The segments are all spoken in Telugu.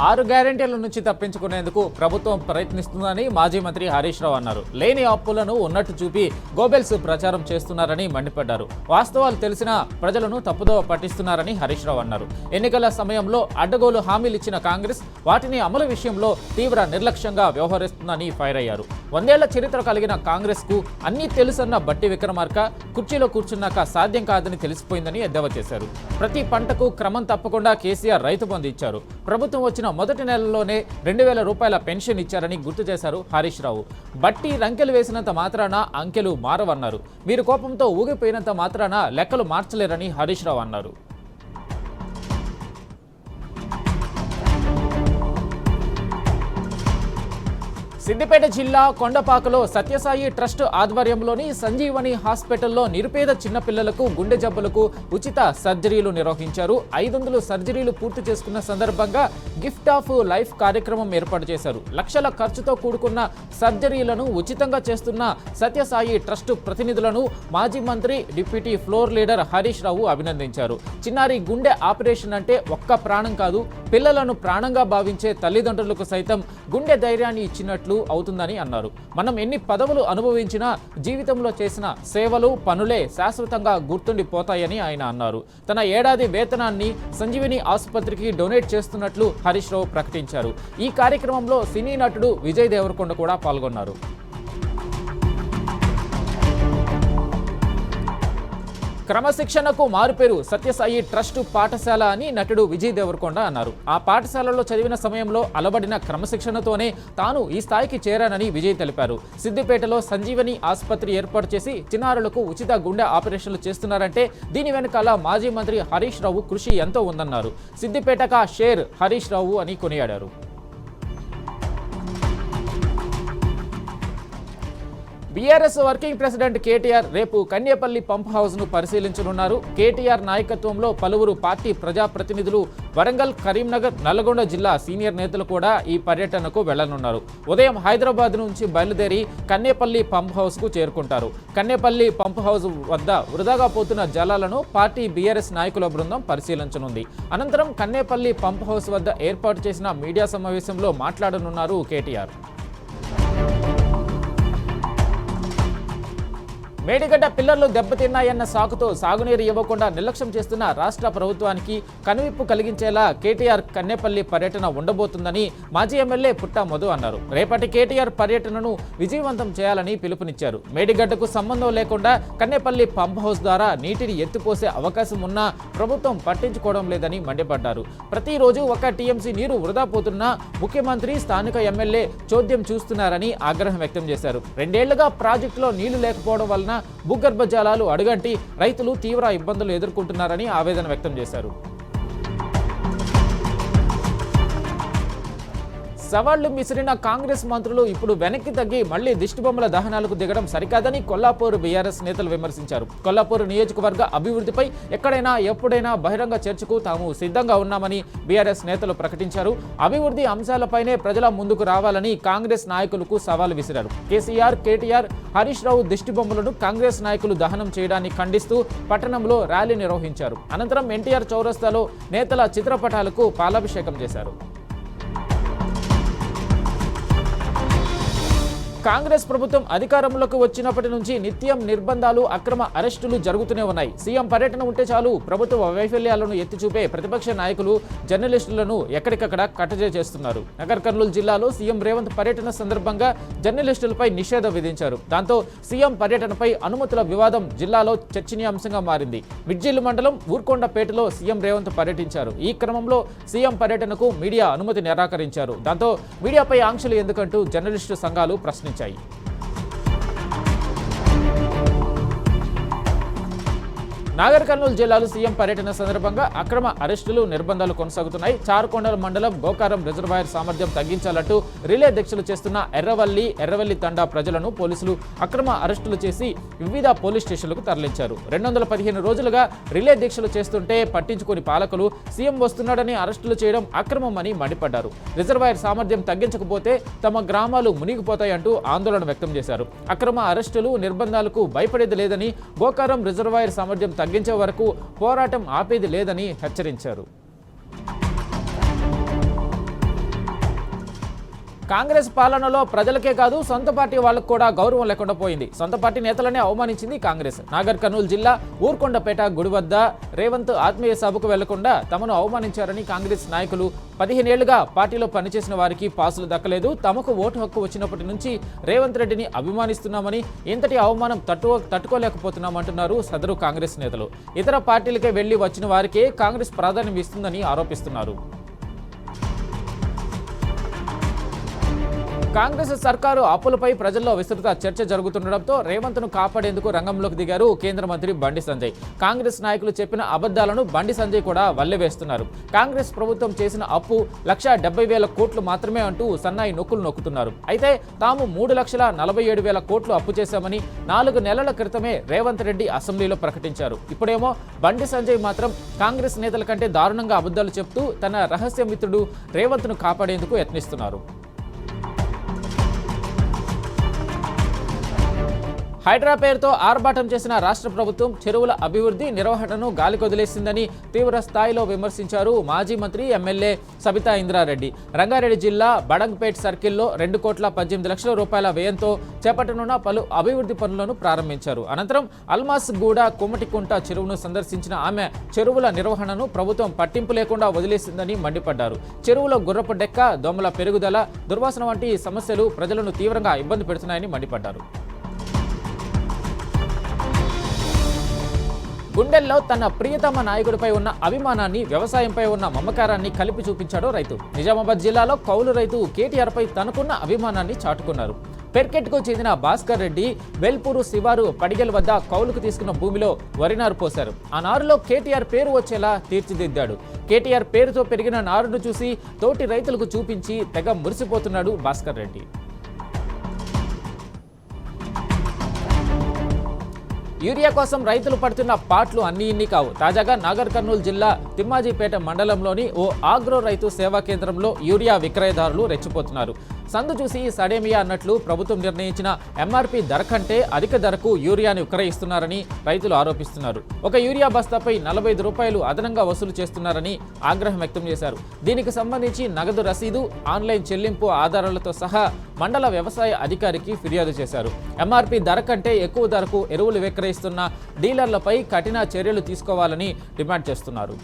6 గ్యారెంటీల నుంచి తప్పించుకునేందుకు ప్రభుత్వం ప్రయత్నిస్తుందని మాజీ మంత్రి హరీష్ రావు అన్నారు. లేని అప్పులను ఉన్నట్టు చూపి గోబెల్స్ ప్రచారం చేస్తున్నారని మండిపడ్డారు. వాస్తవాలు తెలిసినా ప్రజలను తప్పుదోవ పట్టిస్తున్నారని హరీష్ రావు అన్నారు. ఎన్నికల సమయంలో అడ్డగోలు హామీలు ఇచ్చిన కాంగ్రెస్ వాటిని అమలు విషయంలో తీవ్ర నిర్లక్ష్యంగా వ్యవహరిస్తుందని ఫైర్ అయ్యారు. 100 ఏళ్ల చరిత్ర కలిగిన కాంగ్రెస్ కు అన్ని తెలుసన్న బట్టి విక్రమార్క కుర్చీలో కూర్చున్నాక సాధ్యం కాదని తెలిసిపోయిందని ఎద్దేవా చేశారు. ప్రతి పంటకు క్రమం తప్పకుండా కేసీఆర్ రైతు బంధు ఇచ్చారు. ప్రభుత్వం వచ్చిన మొదటి నెలలోనే 2000 రూపాయల పెన్షన్ ఇచ్చారని గుర్తు చేశారు హరీష్ రావు. బట్టి రంకెలు వేసినంత మాత్రాన అంకెలు మారవన్నారు. మీరు కోపంతో ఊగిపోయినంత మాత్రాన లెక్కలు మార్చలేరని హరీష్ రావు అన్నారు. సిద్దిపేట జిల్లా కొండపాకలో సత్యసాయి ట్రస్ట్ ఆధ్వర్యంలోని సంజీవని హాస్పిటల్లో నిరుపేద చిన్నపిల్లలకు గుండె జబ్బులకు ఉచిత సర్జరీలు నిర్వహించారు. 500 సర్జరీలు పూర్తి చేసుకున్న సందర్భంగా గిఫ్ట్ ఆఫ్ లైఫ్ కార్యక్రమం ఏర్పాటు చేశారు. లక్షల ఖర్చుతో కూడుకున్న సర్జరీలను ఉచితంగా చేస్తున్న సత్యసాయి ట్రస్ట్ ప్రతినిధులను మాజీ మంత్రి deputy floor leader Harish Rao అభినందించారు. చిన్నారి గుండె ఆపరేషన్ అంటే ఒక్క ప్రాణం కాదు, పిల్లలను ప్రాణంగా భావించే తల్లిదండ్రులకు సైతం గుండె ధైర్యాన్ని ఇచ్చినట్లు అవుతుందని అన్నారు. మనం ఎన్ని పదవులు అనుభవించినా జీవితంలో చేసిన సేవలు పనులే శాశ్వతంగా గుర్తుండిపోతాయని ఆయన అన్నారు. తన ఏడాది వేతనాన్ని సంజీవిని ఆసుపత్రికి డొనేట్ చేస్తున్నట్లు హరీష్ రావు ప్రకటించారు. ఈ కార్యక్రమంలో సినీ నటుడు విజయ్ దేవరకొండ కూడా పాల్గొన్నారు. క్రమశిక్షణకు మారుపేరు సత్యసాయి ట్రస్ట్ పాఠశాల అని నటుడు విజయ్ దేవరకొండ అన్నారు. ఆ పాఠశాలలో చదివిన సమయంలో అలవడిన క్రమశిక్షణతోనే తాను ఈ స్థాయికి చేరానని విజయ్ తెలిపారు. సిద్దిపేటలో సంజీవని ఆసుపత్రి ఏర్పాటు చేసి చిన్నారులకు ఉచిత గుండె ఆపరేషన్లు చేస్తున్నారంటే దీని వెనకాల మాజీ మంత్రి హరీష్ రావు కృషి ఎంతో ఉందన్నారు. సిద్దిపేటక షేర్ హరీష్ రావు అని కొనియాడారు. బీఆర్ఎస్ వర్కింగ్ ప్రెసిడెంట్ కేటీఆర్ రేపు కన్నేపల్లి పంప్ హౌస్ ను పరిశీలించనున్నారు. కేటీఆర్ నాయకత్వంలో పలువురు పార్టీ ప్రజాప్రతినిధులు, వరంగల్, కరీంనగర్, నల్గొండ జిల్లా సీనియర్ నేతలు కూడా ఈ పర్యటనకు వెళ్లనున్నారు. ఉదయం హైదరాబాద్ నుంచి బయలుదేరి కన్నేపల్లి పంప్ హౌస్ కు చేరుకుంటారు. కన్నేపల్లి పంప్ హౌస్ వద్ద వృధాగా పోతున్న జలాలను పార్టీ బీఆర్ఎస్ నాయకుల బృందం పరిశీలించనుంది. అనంతరం కన్నేపల్లి పంప్ హౌస్ వద్ద ఏర్పాటు చేసిన మీడియా సమావేశంలో మాట్లాడనున్నారు కేటీఆర్. మేడిగడ్డ పిల్లర్లు దెబ్బతిన్నాయన్న సాకుతో సాగునీరు ఇవ్వకుండా నిర్లక్ష్యం చేస్తున్న రాష్ట్ర ప్రభుత్వానికి కనువిప్పు కలిగించేలా కేటీఆర్ కన్నేపల్లి పర్యటన ఉండబోతుందని మాజీ ఎమ్మెల్యే పుట్ట మధు అన్నారు. రేపటి కేటీఆర్ పర్యటనను విజయవంతం చేయాలని పిలుపునిచ్చారు. మేడిగడ్డకు సంబంధం లేకుండా కన్నేపల్లి పంప్ హౌస్ ద్వారా నీటిని ఎత్తిపోసే అవకాశం ఉన్నా ప్రభుత్వం పట్టించుకోవడం లేదని మండిపడ్డారు. ప్రతిరోజు ఒక టీఎంసీ నీరు వృధా పోతున్నా ముఖ్యమంత్రి, స్థానిక ఎమ్మెల్యే చోద్యం చూస్తున్నారని ఆగ్రహం వ్యక్తం చేశారు. 2 ఏళ్లుగా ప్రాజెక్టులో నీళ్లు లేకపోవడం వలన భూగర్భ జలాలు అడుగంటి రైతులు తీవ్ర ఇబ్బందులు ఎదుర్కొంటున్నారని ఆవేదన వ్యక్తం చేశారు. సవాళ్లు విసిరిన కాంగ్రెస్ మంత్రులు ఇప్పుడు వెనక్కి తగ్గి మళ్లీ దిష్టిబొమ్మల దహనాలకు దిగడం సరికాదని కొల్లాపూర్ బీఆర్ఎస్ నేతలు విమర్శించారు. కొల్లాపూర్ నియోజకవర్గ అభివృద్ధిపై ఎక్కడైనా ఎప్పుడైనా బహిరంగ చర్చకు తాము సిద్ధంగా ఉన్నామని బీఆర్ఎస్ నేతలు ప్రకటించారు. అభివృద్ధి అంశాలపైనే ప్రజల ముందుకు రావాలని కాంగ్రెస్ నాయకులకు సవాల్ విసిరారు. కేసీఆర్, కేటీఆర్, హరీష్ రావు దిష్టిబొమ్మలను కాంగ్రెస్ నాయకులు దహనం చేయడాన్ని ఖండిస్తూ పట్టణంలో ర్యాలీ నిర్వహించారు. అనంతరం ఎన్టీఆర్ చౌరస్తాలో నేతల చిత్రపటాలకు పాలాభిషేకం చేశారు. కాంగ్రెస్ ప్రభుత్వం అధికారంలోకి వచ్చినప్పటి నుంచి నిత్యం నిర్బంధాలు, అక్రమ అరెస్టులు జరుగుతూనే ఉన్నాయి. సీఎం పర్యటన ఉంటే చాలు ప్రభుత్వ వైఫల్యాలను ఎత్తిచూపే ప్రతిపక్ష నాయకులు జర్నలిస్టులను ఎక్కడికక్కడ కట్టజే చేస్తున్నారు. నగర్ కర్నూలు జిల్లాలో సీఎం రేవంత్ పర్యటన సందర్భంగా జర్నలిస్టులపై నిషేధం విధించారు. దాంతో సీఎం పర్యటనపై అనుమతుల వివాదం జిల్లాలో చర్చనీయాంశంగా మారింది. మిడ్జిల్ మండలం ఊర్కొండపేటలో సీఎం రేవంత్ పర్యటించారు. ఈ క్రమంలో సీఎం పర్యటనకు మీడియా అనుమతి నిరాకరించారు. దాంతో మీడియాపై ఆంక్షలు ఎందుకంటూ జర్నలిస్టు సంఘాలు ప్రశ్నించారు. నాగర్ కర్నూలు జిల్లాలో సీఎం పర్యటన సందర్భంగా అక్రమ అరెస్టులు, నిర్బంధాలు కొనసాగుతున్నాయి. చారుకొండల మండలం గోకారం రిజర్వాయర్ సామర్థ్యం తగ్గించాలంటూ రిలే దీక్షలు చేస్తున్న ఎర్రవల్లి తండా ప్రజలను పోలీసులు అక్రమ అరెస్టులు చేసి వివిధ పోలీస్ స్టేషన్లకు తరలించారు. 215 రోజులుగా రిలే దీక్షలు చేస్తుంటే పట్టించుకుని పాలకులు సీఎం వస్తున్నాడని అరెస్టులు చేయడం అక్రమమని మండిపడ్డారు. రిజర్వాయర్ సామర్థ్యం తగ్గించకపోతే తమ గ్రామాలు మునిగిపోతాయంటూ ఆందోళన వ్యక్తం చేశారు. అక్రమ అరెస్టులు, నిర్బంధాలకు భయపడేది లేదని, గోకారం రిజర్వాయర్ సామర్థ్యం తగ్గించే వరకు పోరాటం ఆపేది లేదని హెచ్చరించారు. కాంగ్రెస్ పాలనలో ప్రజలకే కాదు సొంత పార్టీ వాళ్ళకు కూడా గౌరవం లేకుండా పోయింది. సొంత పార్టీ నేతలనే అవమానించింది కాంగ్రెస్. నాగర్ కర్నూలు జిల్లా ఊర్కొండపేట గుడి వద్ద రేవంత్ ఆత్మీయ సభకు వెళ్లకుండా తమను అవమానించారని కాంగ్రెస్ నాయకులు 15 ఏళ్లుగా పార్టీలో పనిచేసిన వారికి పాసులు దక్కలేదు, తమకు ఓటు హక్కు వచ్చినప్పటి నుంచి రేవంత్ రెడ్డిని అభిమానిస్తున్నామని ఇంతటి అవమానం తట్టుకోలేకపోతున్నామంటున్నారు సదరు కాంగ్రెస్ నేతలు. ఇతర పార్టీలకే వెళ్లి వచ్చిన వారికే కాంగ్రెస్ ప్రాధాన్యం ఇస్తుందని ఆరోపిస్తున్నారు. కాంగ్రెస్ సర్కారు అప్పులపై ప్రజల్లో విస్తృత చర్చ జరుగుతుండటంతో రేవంత్ను కాపాడేందుకు రంగంలోకి దిగారు కేంద్ర మంత్రి బండి సంజయ్. కాంగ్రెస్ నాయకులు చెప్పిన అబద్ధాలను బండి సంజయ్ కూడా వల్లెవేస్తున్నారు. కాంగ్రెస్ ప్రభుత్వం చేసిన అప్పు 1,70,000 కోట్లు మాత్రమే అంటూ సన్నాయి నొక్కులు నొక్కుతున్నారు. అయితే తాము 3,47,000 కోట్లు అప్పు చేశామని 4 నెలల క్రితమే రేవంత్ రెడ్డి అసెంబ్లీలో ప్రకటించారు. ఇప్పుడేమో బండి సంజయ్ మాత్రం కాంగ్రెస్ నేతల కంటే దారుణంగా అబద్ధాలు చెప్తూ తన రహస్య మిత్రుడు రేవంత్ను కాపాడేందుకు యత్నిస్తున్నారు. హైడ్రా పేరుతో ఆర్భాటం చేసిన రాష్ట్ర ప్రభుత్వం చెరువుల అభివృద్ధి నిర్వహణను గాలికొదిలేసిందని తీవ్ర స్థాయిలో విమర్శించారు మాజీ మంత్రి ఎమ్మెల్యే సబితా ఇంద్రారెడ్డి. రంగారెడ్డి జిల్లా బడంగ్పేట్ సర్కిల్లో 2,18,00,000 రూపాయల వ్యయంతో చేపట్టనున్న పలు అభివృద్ధి పనులను ప్రారంభించారు. అనంతరం అల్మాస్ గూడ కుమ్మటికుంట చెరువును సందర్శించిన ఆమె చెరువుల నిర్వహణను ప్రభుత్వం పట్టింపు లేకుండా వదిలేసిందని మండిపడ్డారు. చెరువులో గుర్రపు డెక్క, దోమల పెరుగుదల, దుర్వాసన వంటి సమస్యలు ప్రజలను తీవ్రంగా ఇబ్బంది పెడుతున్నాయని మండిపడ్డారు. గుండెల్లో తన ప్రియతమ నాయకుడిపై ఉన్న అభిమానాన్ని, వ్యవసాయంపై ఉన్న మమకారాన్ని కలిపి చూపించాడు రైతు. నిజామాబాద్ జిల్లాలో కౌలు రైతు కేటీఆర్పై తనకున్న అభిమానాన్ని చాటుకున్నారు. పెర్కెట్కు చెందిన భాస్కర్ రెడ్డి వెల్పూరు శివారు పడిగెల వద్ద కౌలుకు తీసుకున్న భూమిలో వరి నారు పోశారు. ఆ నారులో కేటీఆర్ పేరు వచ్చేలా తీర్చిదిద్దాడు. కేటీఆర్ పేరుతో పెరిగిన నారును చూసి తోటి రైతులకు చూపించి తెగ మురిసిపోతున్నాడు భాస్కర్ రెడ్డి. యూరియా కోసం రైతులు పడుతున్న పాట్లు అన్నీ ఇన్ని కావు. తాజాగా నాగర్ కర్నూలు జిల్లా తిమ్మాజీపేట మండలంలోని ఓ ఆగ్రో రైతు సేవా కేంద్రంలో యూరియా విక్రయదారులు రెచ్చిపోతున్నారు. సందు చూసి సడేమియా అన్నట్లు ప్రభుత్వం నిర్ణయించిన ఎంఆర్పీ ధర కంటే అధిక ధరకు యూరియాను విక్రయిస్తున్నారని రైతులు ఆరోపిస్తున్నారు. ఒక యూరియా బస్తాపై 45 రూపాయలు అదనంగా వసూలు చేస్తున్నారని ఆగ్రహం వ్యక్తం చేశారు. దీనికి సంబంధించి నగదు రసీదు, ఆన్లైన్ చెల్లింపు ఆధారాలతో సహా మండల వ్యవసాయ అధికారికి ఫిర్యాదు చేశారు. ఎంఆర్పీ ధర కంటే ఎక్కువ ధరకు ఎరువులు విక్రయిస్తున్న డీలర్లపై కఠిన చర్యలు తీసుకోవాలని డిమాండ్ చేస్తున్నారు.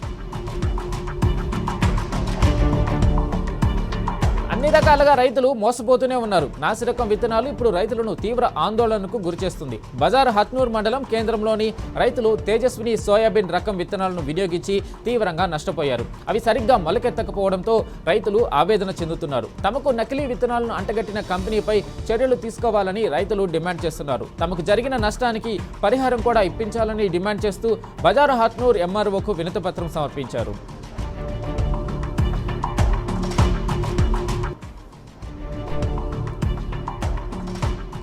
అన్ని రకాలుగా రైతులు మోసపోతూనే ఉన్నారు. నాసిరకం విత్తనాలు ఇప్పుడు రైతులను తీవ్ర ఆందోళనకు గురిచేస్తుంది. బజార్ హత్నూర్ మండలం కేంద్రంలోని రైతులు తేజస్విని సోయాబీన్ రకం విత్తనాలను వినియోగించి తీవ్రంగా నష్టపోయారు. అవి సరిగ్గా మొలకెత్తకపోవడంతో రైతులు ఆవేదన చెందుతున్నారు. తమకు నకిలీ విత్తనాలను అంటగట్టిన కంపెనీపై చర్యలు తీసుకోవాలని రైతులు డిమాండ్ చేస్తున్నారు. తమకు జరిగిన నష్టానికి పరిహారం కూడా ఇప్పించాలని డిమాండ్ చేస్తూ బజార్ హత్నూర్ ఎంఆర్ఓకు వినతిపత్రం సమర్పించారు.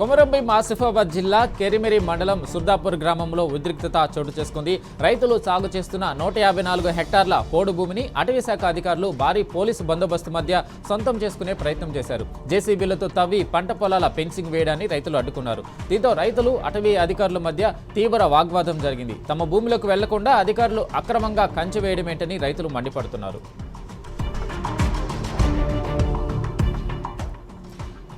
కొమరంభీం ఆసిఫాబాద్ జిల్లా కేరిమెరి మండలం సుర్దాపూర్ గ్రామంలో ఉద్రిక్తత చోటు చేసుకుంది. రైతులు సాగు చేస్తున్న 154 హెక్టార్ల పోడు భూమిని అటవీ శాఖ అధికారులు భారీ పోలీసు బందోబస్తు మధ్య సొంతం చేసుకునే ప్రయత్నం చేశారు. జేసీబీలతో తవ్వి పంట పొలాల ఫెన్సింగ్ వేయడాన్ని రైతులు అడ్డుకున్నారు. దీంతో రైతులు, అటవీ అధికారుల మధ్య తీవ్ర వాగ్వాదం జరిగింది. తమ భూమిలోకి వెళ్లకుండా అధికారులు అక్రమంగా కంచె వేయడమేంటని రైతులు మండిపడుతున్నారు.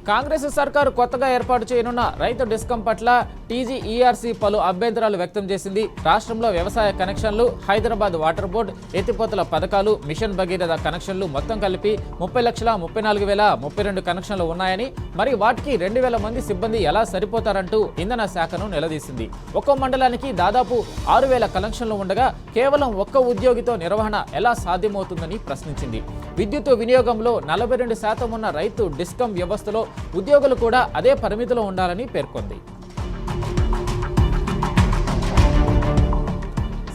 కాంగ్రెస్ సర్కారు కొత్తగా ఏర్పాటు చేయనున్న రైతు డిస్కం పట్ల టీజీఈఆర్సీ పలు అభ్యంతరాలు వ్యక్తం చేసింది. రాష్ట్రంలో వ్యవసాయ కనెక్షన్లు, హైదరాబాద్ వాటర్ బోర్డు, ఎత్తిపోతల పథకాలు, మిషన్ భగీరథ కనెక్షన్లు మొత్తం కలిపి 30,34,032 కనెక్షన్లు ఉన్నాయని, మరి వాటికి 2,000 మంది సిబ్బంది ఎలా సరిపోతారంటూ ఇంధన శాఖను నిలదీసింది. ఒక్కో మండలానికి దాదాపు 6,000 కనెక్షన్లు ఉండగా కేవలం ఒక్క ఉద్యోగితో నిర్వహణ ఎలా సాధ్యమవుతుందని ప్రశ్నించింది. విద్యుత్ వినియోగంలో 42% ఉన్న రైతు డిస్కం వ్యవస్థలో ఉద్యోగులు కూడా అదే పరిమితిలో ఉండాలని పేర్కొంది.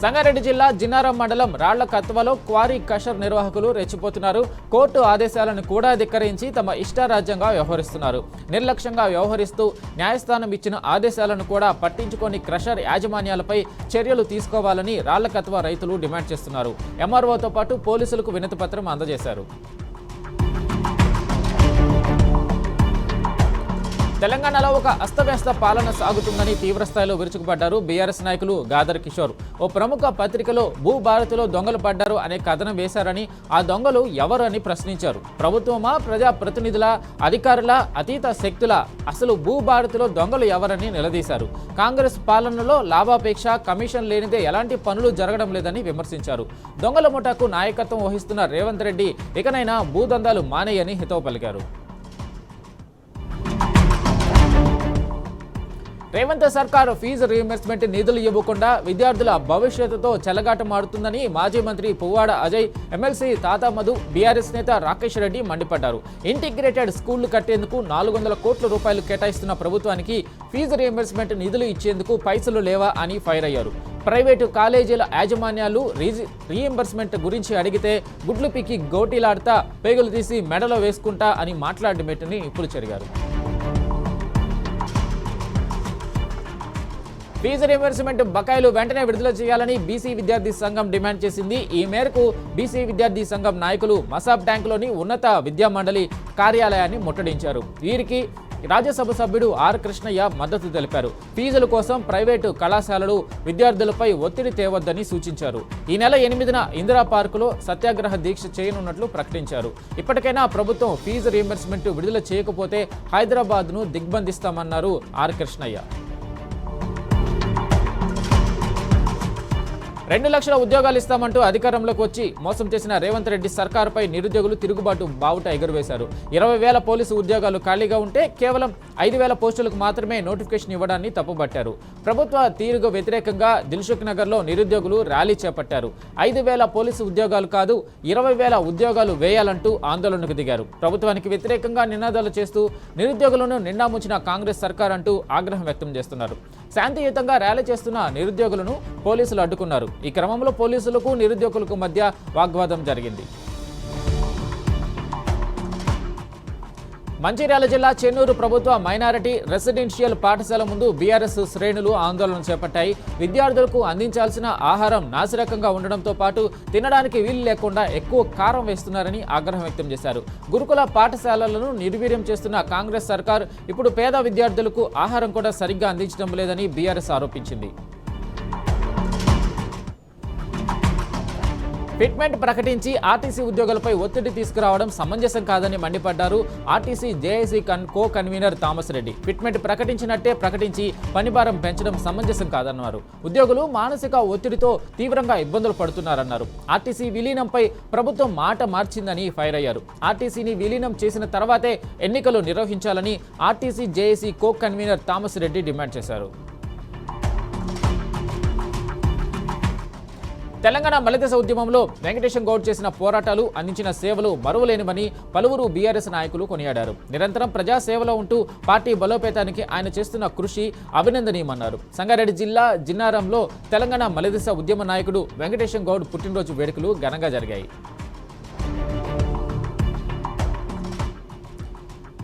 సంగారెడ్డి జిల్లా జిన్నారం మండలం రాళ్ల కత్వలో క్వారీ కషర్ నిర్వాహకులు రెచ్చిపోతున్నారు. కోర్టు ఆదేశాలను కూడా ధిక్కరించి తమ ఇష్టారాజ్యంగా వ్యవహరిస్తున్నారు. నిర్లక్ష్యంగా వ్యవహరిస్తూ న్యాయస్థానం ఇచ్చిన ఆదేశాలను కూడా పట్టించుకొని క్రషర్ యాజమాన్యాలపై చర్యలు తీసుకోవాలని రాళ్ల కత్వ రైతులు డిమాండ్ చేస్తున్నారు. ఎంఆర్ఓతో పాటు పోలీసులకు వినతిపత్రం అందజేశారు. తెలంగాణలో ఒక అస్తవ్యస్త పాలన సాగుతుందని తీవ్రస్థాయిలో విరుచుకుపడ్డారు బీఆర్ఎస్ నాయకులు గాదర్ కిషోర్. ఓ ప్రముఖ పత్రికలో భూభారతిలో దొంగలు పడ్డారు అనే కథనం వేశారని, ఆ దొంగలు ఎవరు అని ప్రశ్నించారు. ప్రభుత్వమా, ప్రజాప్రతినిధుల, అధికారుల, అతీత శక్తుల, అసలు భూభారతిలో దొంగలు ఎవరని నిలదీశారు. కాంగ్రెస్ పాలనలో లాభాపేక్ష, కమిషన్ లేనిదే ఎలాంటి పనులు జరగడం లేదని విమర్శించారు. దొంగల ముఠాకు నాయకత్వం వహిస్తున్న రేవంత్ రెడ్డి ఇకనైనా భూదందాలు మానేయని హితవు పలికారు. రేవంత్ సర్కారు ఫీజు రీయింబర్స్మెంట్ నిధులు ఇవ్వకుండా విద్యార్థుల భవిష్యత్తుతో చెలగాటమాడుతుందని మాజీ మంత్రి పువ్వాడ అజయ్, ఎమ్మెల్సీ తాతా మధు, బీఆర్ఎస్ నేత రాకేష్ రెడ్డి మండిపడ్డారు. ఇంటిగ్రేటెడ్ స్కూళ్లు కట్టేందుకు 400 కోట్ల రూపాయలు కేటాయిస్తున్న ప్రభుత్వానికి ఫీజు రీయింబర్స్మెంట్ నిధులు ఇచ్చేందుకు పైసలు లేవా అని ఫైర్ అయ్యారు. ప్రైవేటు కాలేజీల యాజమాన్యాలు రీయింబర్స్మెంట్ గురించి అడిగితే గుడ్లు పిక్కి గోటీలాడుతా పేగులు తీసి మెడలో వేసుకుంటా అని మాట్లాడమేటని ఇప్పుడు చెరిగారు. ఫీజు రీయింబర్స్మెంట్ బకాయిలు వెంటనే విడుదల చేయాలని బీసీ విద్యార్థి సంఘం డిమాండ్ చేసింది. ఈ మేరకు బీసీ విద్యార్థి సంఘం నాయకులు మసాబ్ ట్యాంకులోని ఉన్నత విద్యామండలి కార్యాలయాన్ని ముట్టడించారు. వీరికి రాజ్యసభ సభ్యుడు ఆర్ కృష్ణయ్య మద్దతు తెలిపారు. ఫీజుల కోసం ప్రైవేటు కళాశాలలు విద్యార్థులపై ఒత్తిడి తేవద్దని సూచించారు. ఈ నెల 8న ఇందిరా పార్కులో సత్యాగ్రహ దీక్ష చేయనున్నట్లు ప్రకటించారు. ఇప్పటికైనా ప్రభుత్వం ఫీజు రీయింబర్స్మెంట్ విడుదల చేయకపోతే హైదరాబాద్ను దిగ్బంధిస్తామన్నారు ఆర్ కృష్ణయ్య. 2 లక్షల ఉద్యోగాలు ఇస్తామంటూ అధికారంలోకి వచ్చి మోసం చేసిన రేవంత్ రెడ్డి సర్కారుపై నిరుద్యోగులు తిరుగుబాటు బావుట ఎగురవేశారు. 20,000 పోలీసు ఉద్యోగాలు ఖాళీగా ఉంటే కేవలం 5,000 పోస్టులకు మాత్రమే నోటిఫికేషన్ ఇవ్వడాన్ని తప్పుపట్టారు. ప్రభుత్వ తీరుకు వ్యతిరేకంగా దిల్సుఖ్ నగర్లో నిరుద్యోగులు ర్యాలీ చేపట్టారు. 5,000 పోలీసు ఉద్యోగాలు కాదు, 20,000 ఉద్యోగాలు వేయాలంటూ ఆందోళనకు దిగారు. ప్రభుత్వానికి వ్యతిరేకంగా నినాదాలు చేస్తూ నిరుద్యోగులను నిండా ముంచిన కాంగ్రెస్ సర్కార్ అంటూ ఆగ్రహం వ్యక్తం చేస్తున్నారు. శాంతియుతంగా ర్యాలీ చేస్తున్న నిరుద్యోగులను పోలీసులు అడ్డుకున్నారు. ఈ క్రమంలో పోలీసులకు నిరుద్యోగులకు మధ్య వాగ్వాదం జరిగింది. మంచిర్యాల జిల్లా చెన్నూరు ప్రభుత్వ మైనారిటీ రెసిడెన్షియల్ పాఠశాల ముందు బీఆర్ఎస్ శ్రేణులు ఆందోళన చేపట్టాయి. విద్యార్థులకు అందించాల్సిన ఆహారం నాసిరకంగా ఉండడంతో పాటు తినడానికి వీలు లేకుండా ఎక్కువ కారం వేస్తున్నారని ఆగ్రహం వ్యక్తం చేశారు. గురుకుల పాఠశాలలను నిర్వీర్యం చేస్తున్న కాంగ్రెస్ సర్కార్ ఇప్పుడు పేద విద్యార్థులకు ఆహారం కూడా సరిగ్గా అందించడం లేదని బీఆర్ఎస్ ఆరోపించింది. ఫిట్మెంట్ ప్రకటించి ఆర్టీసీ ఉద్యోగులపై ఒత్తిడి తీసుకురావడం సమంజసం కాదని మండిపడ్డారు RTC JAC co convener Thomas Reddy. Fitment ప్రకటించినట్టే ప్రకటించి పనిభారం పెంచడం సమంజసం కాదన్నారు. ఉద్యోగులు మానసిక ఒత్తిడితో తీవ్రంగా ఇబ్బందులు పడుతున్నారన్నారు. ఆర్టీసీ విలీనంపై ప్రభుత్వం మాట మార్చిందని ఫైర్ అయ్యారు. ఆర్టీసీని విలీనం చేసిన తర్వాతే ఎన్నికలు నిర్వహించాలని RTC JAC co convener Thomas Reddy demand చేశారు. తెలంగాణ మలిదశ ఉద్యమంలో వెంకటేశం గౌడ్ చేసిన పోరాటాలు, అందించిన సేవలు మరువలేనివని పలువురు బీఆర్ఎస్ నాయకులు కొనియాడారు. నిరంతరం ప్రజా సేవలో ఉంటూ పార్టీ బలోపేతానికి ఆయన చేస్తున్న కృషి అభినందనీయమన్నారు. సంగారెడ్డి జిల్లా జిన్నారంలో తెలంగాణ మలిదశ ఉద్యమ నాయకుడు వెంకటేశం గౌడ్ పుట్టినరోజు వేడుకలు ఘనంగా జరిగాయి.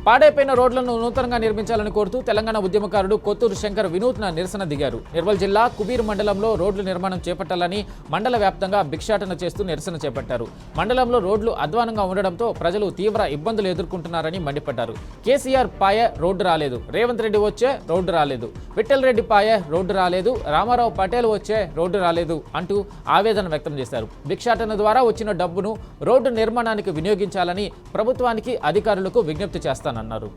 పాడైపోయిన రోడ్లను నూతనంగా నిర్మించాలని కోరుతూ తెలంగాణ ఉద్యమకారుడు కొత్తూరు శంకర్ వినూత్న నిరసన దిగారు. నిర్మల్ జిల్లా కుబీర్ మండలంలో రోడ్ల నిర్మాణం చేపట్టాలని మండల వ్యాప్తంగా భిక్షాటన చేస్తూ నిరసన చేపట్టారు. మండలంలో రోడ్లు అధ్వానంగా ఉండడంతో ప్రజలు తీవ్ర ఇబ్బందులు ఎదుర్కొంటున్నారని మండిపడ్డారు. కేసీఆర్ పాయ రోడ్డు రాలేదు, రేవంత్ రెడ్డి వచ్చే రోడ్డు రాలేదు, విఠల్ రెడ్డి పాయ రోడ్డు రాలేదు, రామారావు పటేల్ వచ్చే రోడ్డు రాలేదు అంటూ ఆవేదన వ్యక్తం చేశారు. భిక్షాటన ద్వారా వచ్చిన డబ్బును రోడ్డు నిర్మాణానికి వినియోగించాలని ప్రభుత్వానికి, అధికారులకు విజ్ఞప్తి చేస్తాను అన్నారు.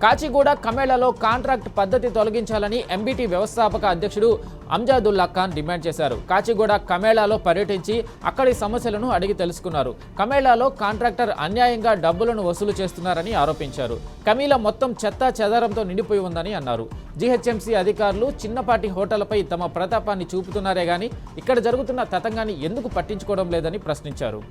కాచిగూడ కమేళాలో కాంట్రాక్ట్ పద్ధతి తొలగించాలని ఎంబీటీ వ్యవస్థాపక అధ్యక్షుడు అంజాదుల్లా ఖాన్ డిమాండ్ చేశారు. కాచిగూడ కమేళాలో పర్యటించి అక్కడి సమస్యలను అడిగి తెలుసుకున్నారు. కమేళాలో కాంట్రాక్టర్ అన్యాయంగా డబ్బులను వసూలు చేస్తున్నారని ఆరోపించారు. కమీలా మొత్తం చెత్తా చెదారంతో నిండిపోయి ఉందని అన్నారు. జీహెచ్ఎంసీ అధికారులు చిన్నపాటి హోటళ్లపై తమ ప్రతాపాన్ని చూపుతున్నారే గాని ఇక్కడ జరుగుతున్న తతంగాన్ని ఎందుకు పట్టించుకోవడం లేదని ప్రశ్నించారు.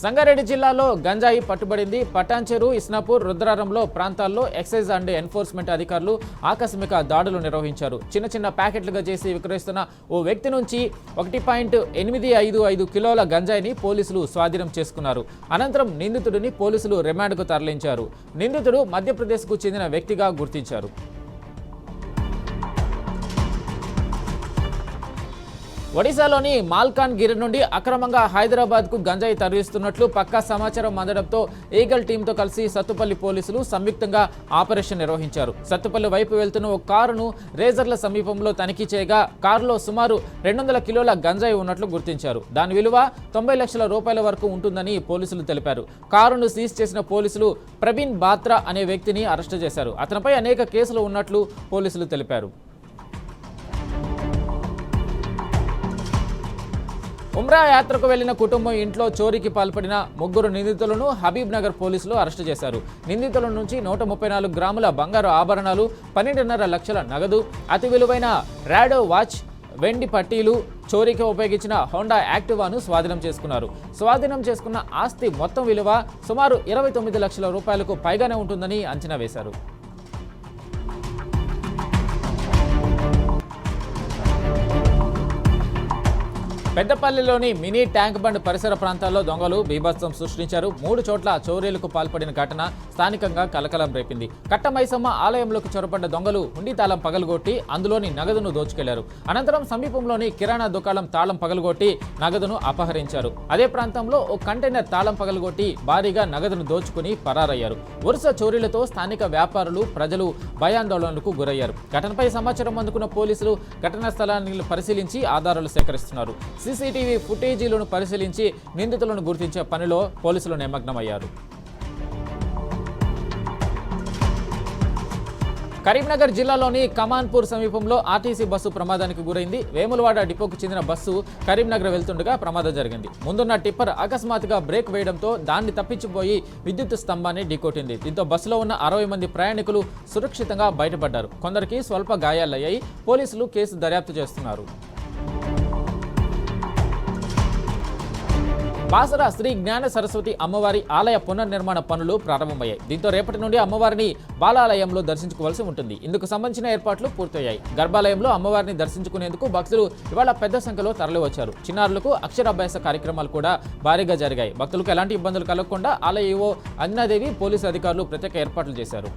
సంగారెడ్డి జిల్లాలో గంజాయి పట్టుబడింది. పటాన్చెరు, ఇస్నాపూర్, రుద్రారంలో ప్రాంతాల్లో ఎక్సైజ్ అండ్ ఎన్ఫోర్స్మెంట్ అధికారులు ఆకస్మిక దాడులు నిర్వహించారు. చిన్న చిన్న ప్యాకెట్లుగా చేసి విక్రయిస్తున్న ఓ వ్యక్తి నుంచి 1.855 కిలోల గంజాయిని పోలీసులు స్వాధీనం చేసుకున్నారు. అనంతరం నిందితుడిని పోలీసులు రిమాండ్కు తరలించారు. నిందితుడు మధ్యప్రదేశ్కు చెందిన వ్యక్తిగా గుర్తించారు. ఒడిశాలోని మాల్కాన్గిరి నుండి అక్రమంగా హైదరాబాద్కు గంజాయి తరలిస్తున్నట్లు పక్కా సమాచారం అందడంతో ఈగల్ టీంతో కలిసి సత్తుపల్లి పోలీసులు సంయుక్తంగా ఆపరేషన్ నిర్వహించారు. సత్తుపల్లి వైపు వెళ్తున్న ఒక కారును రేజర్ల సమీపంలో తనిఖీ చేయగా కారులో సుమారు 200 కిలోల గంజాయి ఉన్నట్లు గుర్తించారు. దాని విలువ 90 లక్షల రూపాయల వరకు ఉంటుందని పోలీసులు తెలిపారు. కారును సీజ్ చేసిన పోలీసులు ప్రవీణ్ బాత్రా అనే వ్యక్తిని అరెస్టు చేశారు. అతనిపై అనేక కేసులు ఉన్నట్లు పోలీసులు తెలిపారు. ఉమ్రా యాత్రకు వెళ్లిన కుటుంబం ఇంట్లో చోరీకి పాల్పడిన 3 నిందితులను హబీబ్ నగర్ పోలీసులు అరెస్టు చేశారు. నిందితుల నుంచి 134 గ్రాముల బంగారు ఆభరణాలు, 12.5 లక్షల నగదు, అతి విలువైన రాడో వాచ్, వెండి పట్టీలు, చోరీకి ఉపయోగించిన హోండా యాక్టివాను స్వాధీనం చేసుకున్నారు. స్వాధీనం చేసుకున్న ఆస్తి మొత్తం విలువ సుమారు 29 లక్షల రూపాయలకు పైగానే ఉంటుందని అంచనా వేశారు. పెద్దపల్లిలోని మినీ ట్యాంక్ బండ్ పరిసర ప్రాంతాల్లో దొంగలు బీభత్సం సృష్టించారు. 3 చోట్ల చోరీలకు పాల్పడిన ఘటన స్థానికంగా కలకలం రేపింది. కట్టమైసమ్మ ఆలయంలోకి చొరబడ్డ దొంగలు హుండీ తాళం పగలగొట్టి అందులోని నగదును దోచుకెళ్లారు. అనంతరం సమీపంలోని కిరాణా దుకాణం తాళం పగలగొట్టి నగదును అపహరించారు. అదే ప్రాంతంలో ఓ కంటైనర్ తాళం పగలగొట్టి భారీగా నగదును దోచుకుని పరారయ్యారు. వరుస చోరీలతో స్థానిక వ్యాపారులు, ప్రజలు భయాందోళనలకు గురయ్యారు. ఘటనపై సమాచారం అందుకున్న పోలీసులు ఘటనా స్థలాన్ని పరిశీలించి ఆధారాలు సేకరిస్తున్నారు. సీసీటీవీ ఫుటేజీలను పరిశీలించి నిందితులను గుర్తించే పనిలో పోలీసులు నిమగ్నమయ్యారు. కరీంనగర్ జిల్లాలోని కమాన్పూర్ సమీపంలో ఆర్టీసీ బస్సు ప్రమాదానికి గురైంది. వేములవాడ డిపోకు చెందిన బస్సు కరీంనగర్ వెళ్తుండగా ప్రమాదం జరిగింది. ముందున్న టిప్పర్ అకస్మాత్తుగా బ్రేక్ వేయడంతో దాన్ని తప్పించిపోయి విద్యుత్ స్తంభాన్ని ఢీకొట్టింది. దీంతో బస్సులో ఉన్న 60 మంది ప్రయాణికులు సురక్షితంగా బయటపడ్డారు. కొందరికి స్వల్ప గాయాలయ్యాయి. పోలీసులు కేసు దర్యాప్తు చేస్తున్నారు. బాసర శ్రీ జ్ఞాన సరస్వతి అమ్మవారి ఆలయ పునర్నిర్మాణ పనులు ప్రారంభమయ్యాయి. దీంతో రేపటి నుండి అమ్మవారిని బాలాలయంలో దర్శించుకోవాల్సి ఉంటుంది. ఇందుకు సంబంధించిన ఏర్పాట్లు పూర్తయ్యాయి. గర్భాలయంలో అమ్మవారిని దర్శించుకునేందుకు భక్తులు ఇవాళ పెద్ద సంఖ్యలో తరలివచ్చారు. చిన్నారులకు అక్షరాభ్యాస కార్యక్రమాలు కూడా భారీగా జరిగాయి. భక్తులకు ఎలాంటి ఇబ్బందులు కలగకుండా ఆలయ ఈవో అంజనాదేవి, పోలీసు అధికారులు ప్రత్యేక ఏర్పాట్లు చేశారు.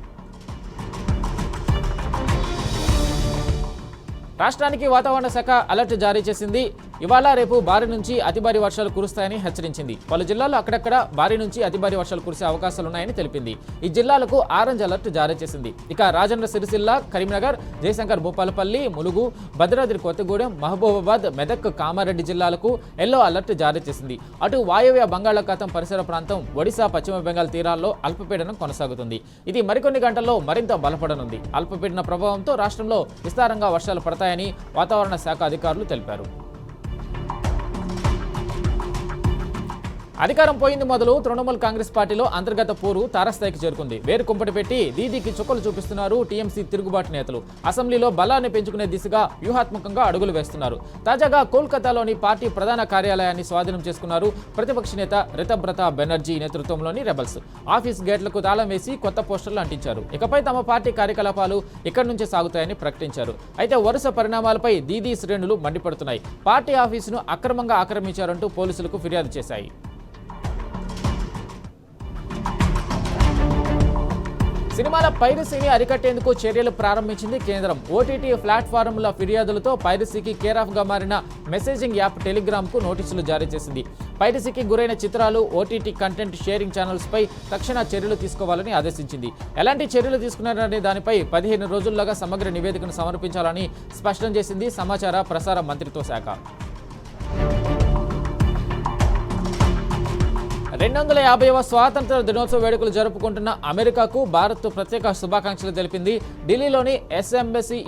రాష్ట్రానికి వాతావరణ శాఖ అలర్ట్ జారీ చేసింది. ఇవాళ రేపు భారీ నుంచి అతి భారీ వర్షాలు కురుస్తాయని హెచ్చరించింది. పలు జిల్లాల్లో అక్కడక్కడ భారీ నుంచి అతి భారీ వర్షాలు కురిసే అవకాశాలున్నాయని తెలిపింది. ఈ జిల్లాలకు ఆరెంజ్ అలర్ట్ జారీ చేసింది. ఇక రాజన్న సిరిసిల్ల, కరీంనగర్, జయశంకర్ భూపాలపల్లి, ములుగు, భద్రాద్రి కొత్తగూడెం, మహబూబాబాద్, మెదక్, కామారెడ్డి జిల్లాలకు ఎల్లో అలర్ట్ జారీ చేసింది. అటు వాయవ్య బంగాళాఖాతం పరిసర ప్రాంతం, ఒడిశా, పశ్చిమ బెంగాల్ తీరాల్లో అల్పపీడనం కొనసాగుతుంది. ఇది మరికొన్ని గంటల్లో మరింత బలపడనుంది. అల్పపీడన ప్రభావంతో రాష్ట్రంలో విస్తారంగా వర్షాలు పడతాయని వాతావరణ శాఖ అధికారులు తెలిపారు. అధికారం పోయింది మొదలు తృణమూల్ కాంగ్రెస్ పార్టీలో అంతర్గత పోరు తారస్థాయికి చేరుకుంది. వేరు కుంపటి పెట్టి దీదీకి చుక్కలు చూపిస్తున్నారు టీఎంసీ తిరుగుబాటు నేతలు. అసెంబ్లీలో బలాన్ని పెంచుకునే దిశగా వ్యూహాత్మకంగా అడుగులు వేస్తున్నారు. తాజాగా కోల్కతాలోని పార్టీ ప్రధాన కార్యాలయాన్ని స్వాధీనం చేసుకున్నారు ప్రతిపక్ష నేత రితబ్రత బెనర్జీ నేతృత్వంలోని రెబల్స్. ఆఫీస్ గేట్లకు తాళం వేసి కొత్త పోస్టర్లు అంటించారు. ఇకపై తమ పార్టీ కార్యకలాపాలు ఇక్కడి నుంచే సాగుతాయని ప్రకటించారు. అయితే వరుస పరిణామాలపై దీదీ శ్రేణులు మండిపడుతున్నాయి. పార్టీ ఆఫీసును అక్రమంగా ఆక్రమించారంటూ పోలీసులకు ఫిర్యాదు చేశాయి. సినిమాల పైరసీని అరికట్టేందుకు చర్యలు ప్రారంభించింది కేంద్రం. ఓటీటీ ప్లాట్ఫారంల ఫిర్యాదులతో పైరసీకి కేరాఫ్గా మారిన మెసేజింగ్ యాప్ టెలిగ్రామ్కు నోటీసులు జారీ చేసింది. పైరసీకి గురైన చిత్రాలు, ఓటీటీ కంటెంట్ షేరింగ్ ఛానల్స్పై తక్షణ చర్యలు తీసుకోవాలని ఆదేశించింది. ఎలాంటి చర్యలు తీసుకున్నారనే దానిపై 15 రోజుల్లోగా సమగ్ర నివేదికను సమర్పించాలని స్పష్టం చేసింది సమాచార ప్రసార మంత్రిత్వ శాఖ. 250వ స్వాతంత్ర దినోత్సవ వేడుకలు జరుపుకుంటున్న అమెరికాకు భారత్ ప్రత్యేక శుభాకాంక్షలు తెలిపింది. ఢిల్లీలోని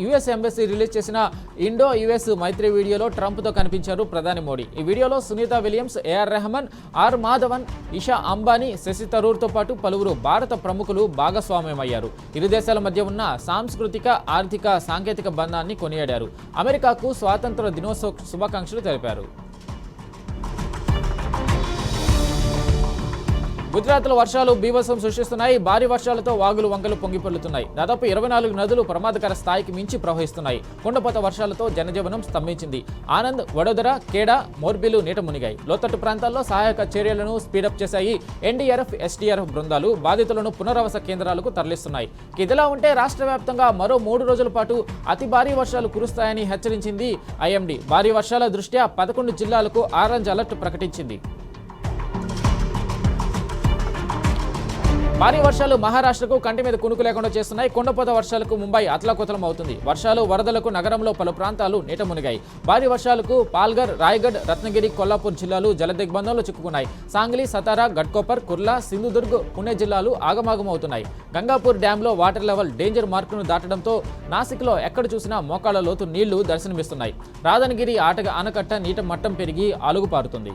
యుఎస్ ఎంబసీ రిలీజ్ చేసిన ఇండో యుఎస్ మైత్రి వీడియోలో ట్రంప్తో కనిపించారు ప్రధాని మోడీ. ఈ వీడియోలో Sunita Williams, AR Rahman, R Madhavan, Isha Ambani, Shashi థరూర్తో పాటు పలువురు భారత ప్రముఖులు భాగస్వామ్యమయ్యారు. ఇరు దేశాల మధ్య ఉన్న సాంస్కృతిక, ఆర్థిక, సాంకేతిక బంధాన్ని కొనియాడారు. అమెరికాకు స్వాతంత్ర దినోత్సవ శుభాకాంక్షలు తెలిపారు. గుజరాత్లో వర్షాలు బీభత్సం సృష్టిస్తున్నాయి. భారీ వర్షాలతో వాగులు వంకలు పొంగిపొర్లుతున్నాయి. దాదాపు 24 నదులు ప్రమాదకర స్థాయికి మించి ప్రవహిస్తున్నాయి. కుండపోత వర్షాలతో జనజీవనం స్తంభించింది. ఆనంద్, వడోదర, కేడా, మోర్బీలు నీట మునిగాయి. లోతట్టు ప్రాంతాల్లో సహాయక చర్యలను స్పీడప్ చేశాయి. ఎన్డీఆర్ఎఫ్, ఎస్డీఆర్ఎఫ్ బృందాలు బాధితులను పునరావాస కేంద్రాలకు తరలిస్తున్నాయి. ఇదిలా ఉంటే రాష్ట్ర వ్యాప్తంగా మరో 3 రోజుల పాటు అతి భారీ వర్షాలు కురుస్తాయని హెచ్చరించింది ఐఎండీ. భారీ వర్షాల దృష్ట్యా 11 జిల్లాలకు ఆరెంజ్ అలర్ట్ ప్రకటించింది. భారీ వర్షాలు మహారాష్ట్రకు కంటి మీద కునుకు లేకుండా చేస్తున్నాయి. కుండపోత వర్షాలకు ముంబై అతలాకుతలం అవుతుంది. వర్షాలు, వరదలకు నగరంలో పలు ప్రాంతాలు నీట మునిగాయి. భారీ వర్షాలకు పాల్ఘర్, రాయ్గఢ్, రత్నగిరి, కొల్లాపూర్ జిల్లాలు జలదిగ్బంధంలో చిక్కుకున్నాయి. సాంగ్లీ, సతారా, ఘట్కోపర్, కుర్లా, సింధుదుర్గ్, పుణె జిల్లాలు ఆగమాగమవుతున్నాయి. గంగాపూర్ డ్యాంలో వాటర్ లెవెల్ డేంజర్ మార్కును దాటడంతో నాసిక్లో ఎక్కడ చూసినా మోకాళ్ల లోతు నీళ్లు దర్శనమిస్తున్నాయి. రాధనగిరి ఆనకట్ట నీట మట్టం పెరిగి అలుగుపారుతుంది.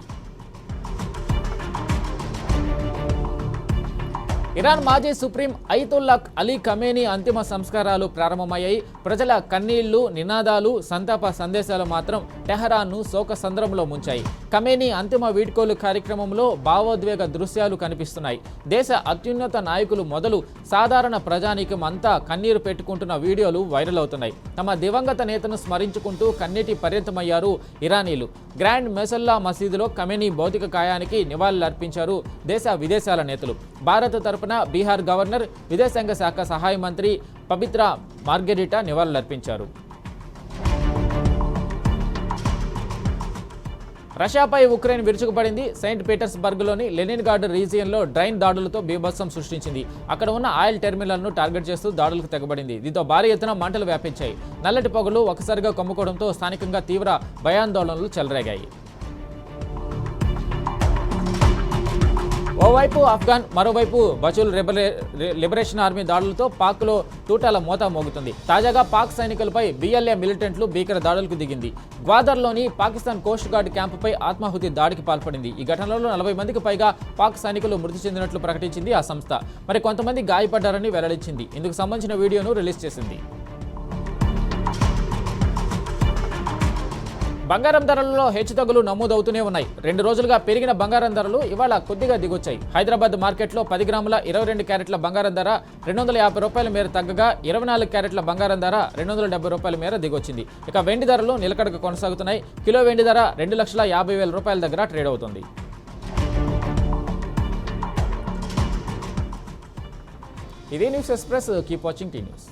ఇరాన్ మాజీ సుప్రీం అయతుల్లా అలీ ఖమేనీ అంతిమ సంస్కారాలు ప్రారంభమయ్యాయి. ప్రజల కన్నీళ్లు, నినాదాలు, సంతాప సందేశాలు మాత్రం టెహరాన్ను శోక సంద్రంలో ముంచాయి. ఖమేనీ అంతిమ వీడ్కోలు కార్యక్రమంలో భావోద్వేగ దృశ్యాలు కనిపిస్తున్నాయి. దేశ అత్యున్నత నాయకులు మొదలు సాధారణ ప్రజానీకం అంతా కన్నీరు పెట్టుకుంటున్న వీడియోలు వైరల్ అవుతున్నాయి. తమ దివంగత నేతను స్మరించుకుంటూ కన్నీటి పర్యంతమయ్యారు ఇరానీలు. గ్రాండ్ మెసల్లా మసీదులో ఖమేనీ భౌతిక కాయానికి నివాళులర్పించారు దేశ విదేశాల నేతలు. భారత్ తరపున బీహార్ గవర్నర్, విదేశాంగ శాఖ సహాయ మంత్రి పబిత్రా మార్గెరిటా నివాళులర్పించారు. రష్యాపై ఉక్రెయిన్ విరుచుకుపడింది. సెయింట్ పీటర్స్బర్గ్లోని లెనిన్గ్రాడ్ రీజియన్లో డ్రైన్ దాడులతో బీభత్సం సృష్టించింది. అక్కడ ఉన్న ఆయిల్ టెర్మినల్ను టార్గెట్ చేస్తూ దాడులకు తెగబడింది. దీంతో భారీ ఎత్తున మంటలు వ్యాపించాయి. నల్లటి పొగలు ఒక్కసారిగా కమ్ముకోవడంతో స్థానికంగా తీవ్ర భయాందోళనలు చెలరేగాయి. ఓవైపు ఆఫ్ఘాన్, మరోవైపు బచుల్ లిబరేషన్ ఆర్మీ దాడులతో పాక్లో తూటాల మోత మోగుతుంది. తాజాగా పాక్ సైనికులపై బిఎల్ఏ మిలిటెంట్లు భీకర దాడులకు దిగింది. గ్వాదర్లోని పాకిస్తాన్ కోస్ట్ గార్డ్ క్యాంపుపై ఆత్మాహుతి దాడికి పాల్పడింది. ఈ ఘటనలో 40 మందికి పైగా పాక్ సైనికులు మృతి చెందినట్లు ప్రకటించింది ఆ సంస్థ. మరి కొంతమంది గాయపడ్డారని వెల్లడించింది. ఇందుకు సంబంధించిన వీడియోను రిలీజ్ చేసింది. బంగారం ధరలలో హెచ్చుతగ్గులు నమోదవుతూనే ఉన్నాయి. 2 రోజులుగా పెరిగిన బంగారం ధరలు ఇవాళ కొద్దిగా దిగొచ్చాయి. హైదరాబాద్ మార్కెట్లో 10 గ్రాముల 22 క్యారెట్ల బంగారం ధర 250 రూపాయల మేర తగ్గగా 24 క్యారెట్ల బంగారం ధర 270 రూపాయల మేర దిగొచ్చింది. ఇక వెండి ధరలు నిలకడగా కొనసాగుతున్నాయి. కిలో వెండి ధర 2,50,000 రూపాయల దగ్గర ట్రేడ్ అవుతుంది. ఇది news express. Keep watching tea news.